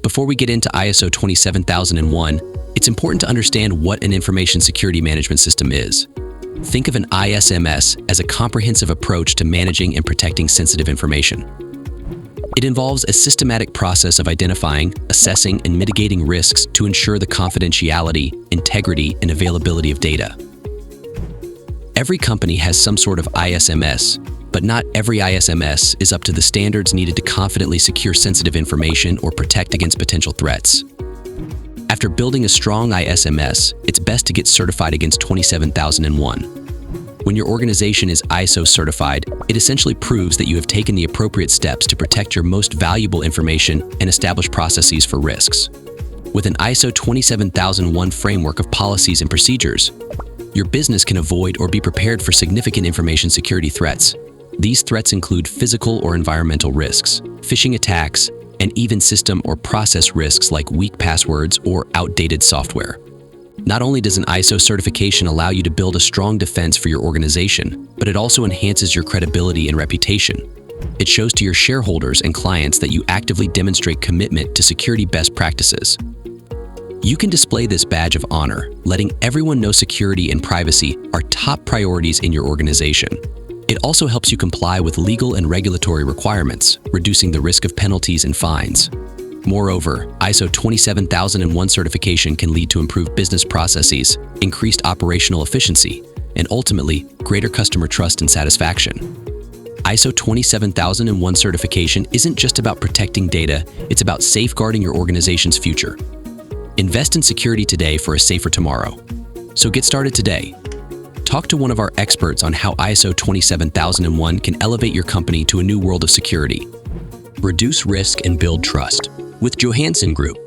Before we get into ISO 27001, it's important to understand what an information security management system is. Think of an ISMS as a comprehensive approach to managing and protecting sensitive information. It involves a systematic process of identifying, assessing, and mitigating risks to ensure the confidentiality, integrity, and availability of data. Every company has some sort of ISMS, but not every ISMS is up to the standards needed to confidently secure sensitive information or protect against potential threats. After building a strong ISMS, it's best to get certified against 27001. When your organization is ISO certified, it essentially proves that you have taken the appropriate steps to protect your most valuable information and establish processes for risks. With an ISO 27001 framework of policies and procedures, your business can avoid or be prepared for significant information security threats. These threats include physical or environmental risks, phishing attacks, and even system or process risks like weak passwords or outdated software. Not only does an ISO certification allow you to build a strong defense for your organization, but it also enhances your credibility and reputation. It shows to your shareholders and clients that you actively demonstrate commitment to security best practices. You can display this badge of honor, letting everyone know security and privacy are top priorities in your organization. It also helps you comply with legal and regulatory requirements, reducing the risk of penalties and fines. Moreover, ISO 27001 certification can lead to improved business processes, increased operational efficiency, and ultimately, greater customer trust and satisfaction. ISO 27001 certification isn't just about protecting data, it's about safeguarding your organization's future. Invest in security today for a safer tomorrow. So get started today. Talk to one of our experts on how ISO 27001 can elevate your company to a new world of security. Reduce risk and build trust with Johanson Group.